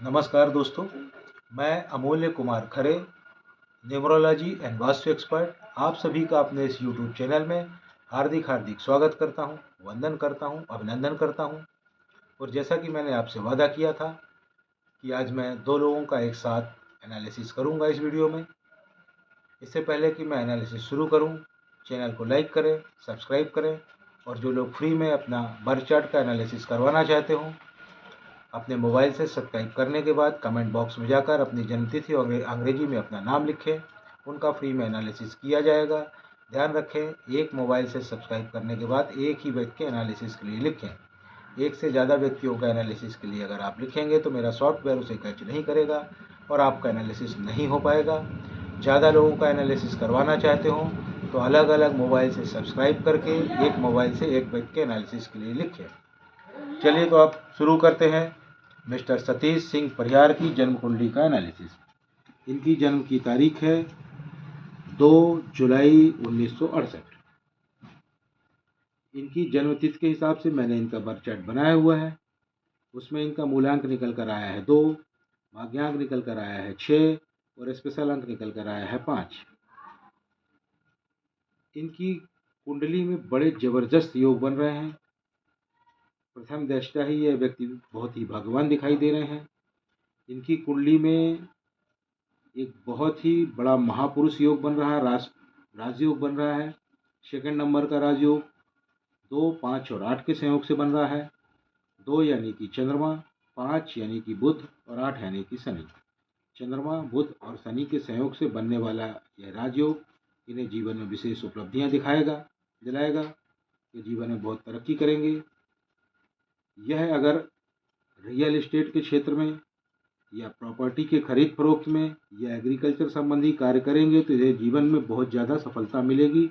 नमस्कार दोस्तों, मैं अमूल्य Kumar Khare, numerology and vastu expert, आप सभी का अपने इस यूट्यूब चैनल में हार्दिक हार्दिक स्वागत करता हूं, वंदन करता हूं, अभिनंदन करता हूं। और जैसा कि मैंने आपसे वादा किया था कि आज मैं दो लोगों का एक साथ एनालिसिस करूंगा इस वीडियो में। इससे पहले कि मैं एनालिसिस शुरू करूं, चैनल को लाइक करें, सब्सक्राइब करें और जो लोग फ्री में अपना बर्थ चार्ट का एनालिसिस करवाना चाहते हों, अपने मोबाइल से सब्सक्राइब करने के बाद कमेंट बॉक्स में जाकर अपनी जन्मतिथि और अंग्रेजी में अपना नाम लिखें। उनका फ्री में एनालिसिस किया जाएगा। ध्यान रखें, एक मोबाइल से सब्सक्राइब करने के बाद एक ही व्यक्ति के एनालिसिस के लिए लिखें। एक से ज़्यादा व्यक्तियों का एनालिसिस के लिए अगर आप लिखेंगे तो मेरा सॉफ्टवेयर उसे कैच नहीं करेगा और आपका एनालिसिस नहीं हो पाएगा। ज़्यादा लोगों का एनालिसिस करवाना चाहते हो तो अलग अलग मोबाइल से सब्सक्राइब करके एक मोबाइल से एक व्यक्ति के एनालिसिस के लिए लिखें। चलिए तो आप शुरू करते हैं मिस्टर सतीश सिंह परिहार की जन्म कुंडली का एनालिसिस। इनकी जन्म की तारीख है 2 जुलाई 1968। इनकी जन्म तिथि के हिसाब से मैंने इनका बर्थ चार्ट बनाया हुआ है। उसमें इनका मूलांक निकल कर आया है 2, भाग्यांक निकल कर आया है 6 और स्पेशल अंक निकल कर आया है 5। इनकी कुंडली में बड़े जबरदस्त योग बन रहे हैं। प्रथम दृष्टया ही यह व्यक्ति बहुत ही भाग्यवान दिखाई दे रहे हैं। इनकी कुंडली में एक बहुत ही बड़ा महापुरुष योग बन रहा है, राजयोग बन रहा है। सेकंड नंबर का राजयोग 2, 5 और 8 के संयोग से बन रहा है। 2 यानी कि चंद्रमा, 5 यानी कि बुध और 8 यानी कि शनि। चंद्रमा, बुध और शनि के संयोग से बनने वाला यह राजयोग इन्हें जीवन में विशेष उपलब्धियां दिलाएगा। ये जीवन में बहुत तरक्की करेंगे। यह अगर रियल इस्टेट के क्षेत्र में या प्रॉपर्टी के खरीद फरोख्त में या एग्रीकल्चर संबंधी कार्य करेंगे तो इन्हें जीवन में बहुत ज़्यादा सफलता मिलेगी।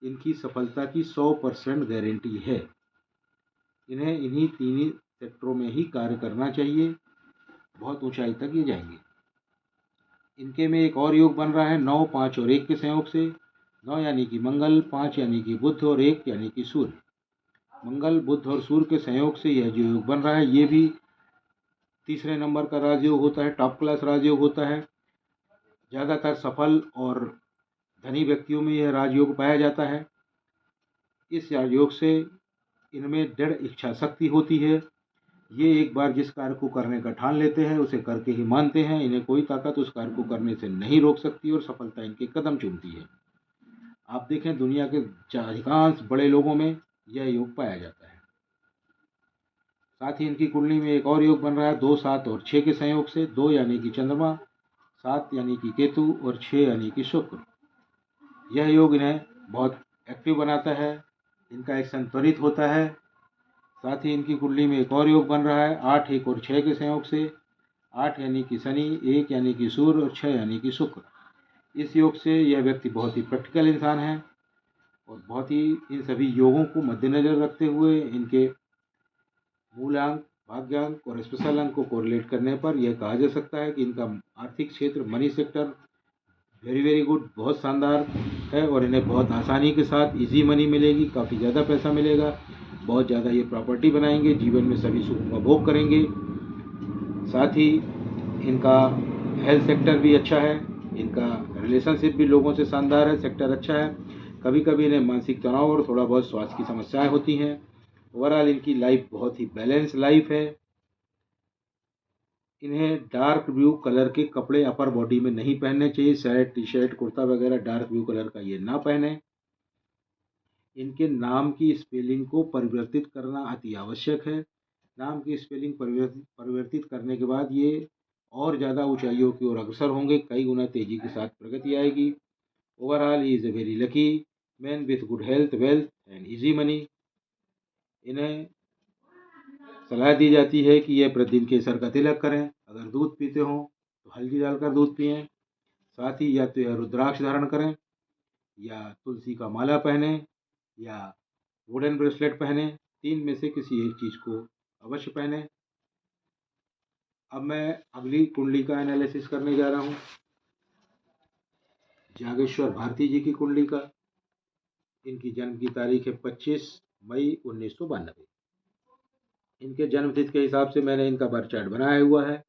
इनकी सफलता की 100% गारंटी है। इन्हें इन्हीं तीन सेक्टरों में ही कार्य करना चाहिए, बहुत ऊंचाई तक ये जाएंगे। इनके में एक और योग बन रहा है 9, 5 और 1 के संयोग से। 9 यानी कि मंगल, 5 यानी कि बुध और 1 यानी कि सूर्य। मंगल, बुध और सूर्य के संयोग से यह जो योग बन रहा है ये भी तीसरे नंबर का राजयोग होता है, टॉप क्लास राजयोग होता है। ज़्यादातर सफल और धनी व्यक्तियों में यह राजयोग पाया जाता है। इस राजयोग से इनमें दृढ़ इच्छा शक्ति होती है। ये एक बार जिस कार्य को करने का ठान लेते हैं उसे करके ही मानते हैं। इन्हें कोई ताकत उस कार्य को करने से नहीं रोक सकती और सफलता इनके कदम चूमती है। आप देखें, दुनिया के अधिकांश बड़े लोगों में यह योग पाया जाता है। साथ ही इनकी कुंडली में एक और योग बन रहा है 2, 7 और 6 के संयोग से। 2 यानी कि चंद्रमा, 7 यानी कि केतु और 6 यानी कि शुक्र। यह योग इन्हें बहुत एक्टिव बनाता है, इनका एक्शन त्वरित होता है। साथ ही इनकी कुंडली में एक और योग बन रहा है 8, 1 और 6 के संयोग से। 8 यानी कि शनि, 1 यानी कि सूर्य और 6 यानी कि शुक्र। इस योग से यह व्यक्ति बहुत ही प्रैक्टिकल इंसान है और बहुत ही इन सभी योगों को मद्देनजर रखते हुए इनके मूलांक, भाग्यांक और स्पेशल अंक को कोरिलेट करने पर यह कहा जा सकता है कि इनका आर्थिक क्षेत्र, money sector very very good, बहुत शानदार है और इन्हें बहुत आसानी के साथ इजी मनी मिलेगी, काफ़ी ज़्यादा पैसा मिलेगा। बहुत ज़्यादा ये प्रॉपर्टी बनाएंगे, जीवन में सभी सुख का भोग करेंगे। साथ ही इनका हेल्थ सेक्टर भी अच्छा है, इनका रिलेशनशिप भी लोगों से शानदार है, सेक्टर अच्छा है। कभी कभी इन्हें मानसिक तनाव और थोड़ा बहुत स्वास्थ्य की समस्याएं होती हैं। ओवरऑल इनकी लाइफ बहुत ही बैलेंस लाइफ है। इन्हें डार्क ब्लू कलर के कपड़े अपर बॉडी में नहीं पहनने चाहिए। शर्ट, टी शर्ट, कुर्ता वगैरह डार्क ब्लू कलर का ये ना पहने। इनके नाम की स्पेलिंग को परिवर्तित करना अति आवश्यक है। नाम की स्पेलिंग परिवर्तित करने के बाद ये और ज़्यादा ऊंचाइयों की ओर अग्रसर होंगे, कई गुना तेजी के साथ प्रगति आएगी। Overall he is a very lucky man with good health, wealth and easy money. इन्हें सलाह दी जाती है कि यह प्रतिदिन केसर का तिलक करें। अगर दूध पीते हो तो हल्दी डालकर दूध पिएं। साथ ही या तो यह रुद्राक्ष धारण करें या तुलसी का माला पहने या वुडन ब्रेसलेट पहने। तीन में से किसी एक चीज़ को अवश्य पहने। अब मैं अगली कुंडली का एनालिसिस करने जा रहा हूँ, जागेश्वर भारती जी की कुंडली का। इनकी जन्म की तारीख है 25 मई 1992। इनके जन्म तिथि के हिसाब से मैंने इनका बर्थ चार्ट बनाया हुआ है।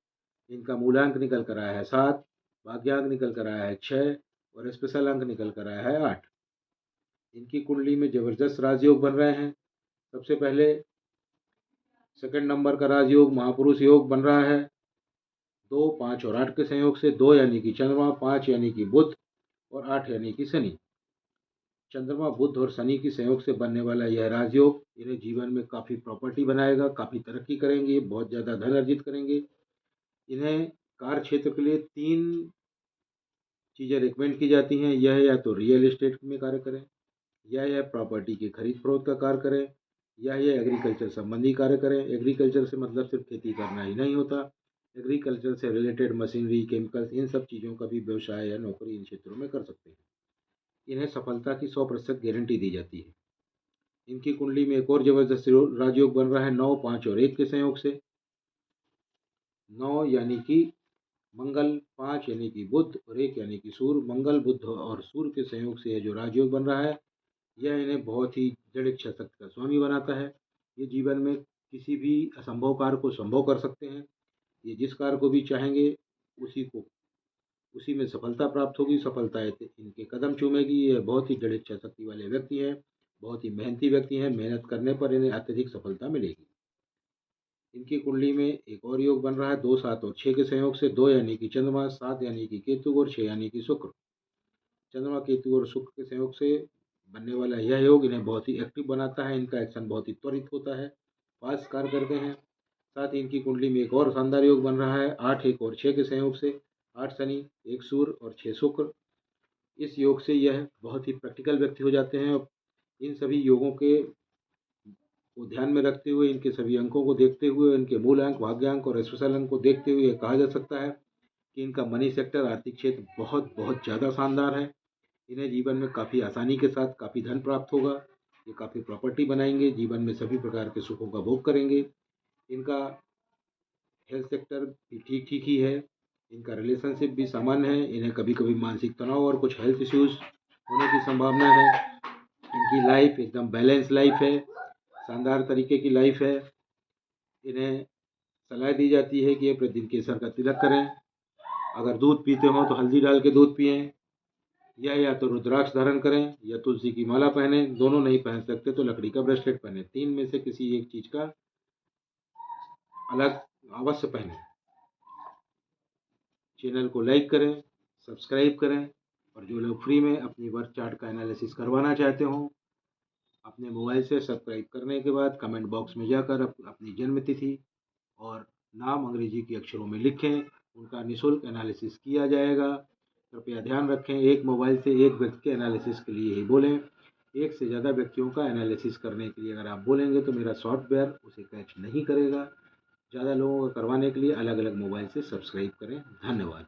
इनका मूलांक निकल कर आया है 7, भाग्यांक निकल कर आया है 6 और स्पेशल अंक निकल कर आया है 8। इनकी कुंडली में जबरदस्त राजयोग बन रहे हैं। सबसे पहले सेकंड नंबर का राजयोग महापुरुष योग बन रहा है 2, 5 और 8 के संयोग से। 2 यानी कि चंद्रमा, 5 यानी कि बुध और 8 यानी कि शनि। चंद्रमा, बुध और शनि के संयोग से बनने वाला यह राजयोग इन्हें जीवन में काफ़ी प्रॉपर्टी बनाएगा, काफ़ी तरक्की करेंगे, बहुत ज़्यादा धन अर्जित करेंगे। इन्हें कार्य क्षेत्र के लिए 3 चीज़ें रिकमेंड की जाती हैं। यह या तो रियल एस्टेट में कार्य करें, यह प्रॉपर्टी की खरीद फरोख्त का कार्य करें, या यह एग्रीकल्चर संबंधी कार्य करें। एग्रीकल्चर से मतलब सिर्फ खेती करना ही नहीं होता, एग्रीकल्चर से रिलेटेड मशीनरी, केमिकल्स, इन सब चीज़ों का भी व्यवसाय या नौकरी इन क्षेत्रों में कर सकते हैं। इन्हें सफलता की 100% गारंटी दी जाती है। इनकी कुंडली में एक और जबरदस्त राजयोग बन रहा है 9, 5 और 1 के संयोग से। 9 यानी कि मंगल, 5 यानी कि बुध और 1 यानी कि सूर्य। मंगल, बुध और सूर्य के संयोग से यह जो राजयोग बन रहा है यह इन्हें बहुत ही दृढ़ इच्छा शक्ति का स्वामी बनाता है। ये जीवन में किसी भी असंभव कार्य को संभव कर सकते हैं। ये जिस कार्य को भी चाहेंगे उसी में सफलता प्राप्त होगी, सफलता इनके कदम चूमेगी। ये बहुत ही दृढ़ इच्छा शक्ति वाले व्यक्ति हैं, बहुत ही मेहनती व्यक्ति हैं। मेहनत करने पर इन्हें अत्यधिक सफलता मिलेगी। इनकी कुंडली में एक और योग बन रहा है 2, 7 और 6 के संयोग से। 2 यानी कि चंद्रमा, 7 यानी कि केतु और 6 यानी कि शुक्र। चंद्रमा, केतु और शुक्र के संयोग से बनने वाला यह योग इन्हें बहुत ही एक्टिव बनाता है। इनका एक्शन बहुत ही त्वरित होता है, फास्ट कार्य करते हैं। साथ ही इनकी कुंडली में एक और शानदार योग बन रहा है 8, 1 और 6 के संयोग से। 8 शनि, 1 सूर्य और 6 शुक्र। इस योग से यह बहुत ही प्रैक्टिकल व्यक्ति हो जाते हैं। इन सभी योगों के को ध्यान में रखते हुए, इनके सभी अंकों को देखते हुए, इनके मूल अंक, भाग्यांक और स्पेशल अंक को देखते हुए यह कहा जा सकता है कि इनका मनी सेक्टर, आर्थिक क्षेत्र बहुत बहुत ज़्यादा शानदार है। इन्हें जीवन में काफ़ी आसानी के साथ काफ़ी धन प्राप्त होगा। ये काफ़ी प्रॉपर्टी बनाएंगे, जीवन में सभी प्रकार के सुखों का भोग करेंगे। इनका हेल्थ सेक्टर भी ठीक ठीक ही है। इनका रिलेशनशिप भी सामान्य है। इन्हें कभी कभी मानसिक तनाव और कुछ हेल्थ इश्यूज होने की संभावना है। इनकी लाइफ एकदम बैलेंस लाइफ है, शानदार तरीके की लाइफ है। इन्हें सलाह दी जाती है कि ये प्रतिदिन केसर का तिलक करें। अगर दूध पीते हो तो हल्दी डाल के दूध पिएं, या तो रुद्राक्ष धारण करें या तुलसी की माला पहने। दोनों नहीं पहन सकते तो लकड़ी का ब्रेसलेट पहने। 3 में से किसी एक चीज का अलग अवश्य पहने। चैनल को लाइक करें, सब्सक्राइब करें, और जो लोग फ्री में अपनी बर्थ चार्ट का एनालिसिस करवाना चाहते हो, अपने मोबाइल से सब्सक्राइब करने के बाद कमेंट बॉक्स में जाकर अपनी जन्म तिथि और नाम अंग्रेजी के अक्षरों में लिखें। उनका निःशुल्क एनालिसिस किया जाएगा। कृपया ध्यान रखें, एक मोबाइल से एक व्यक्ति के एनालिसिस के लिए ही बोलें। एक से ज़्यादा व्यक्तियों का एनालिसिस करने के लिए अगर आप बोलेंगे तो मेरा सॉफ्टवेयर उसे कैच नहीं करेगा। ज़्यादा लोगों का करवाने के लिए अलग अलग मोबाइल से सब्सक्राइब करें। धन्यवाद।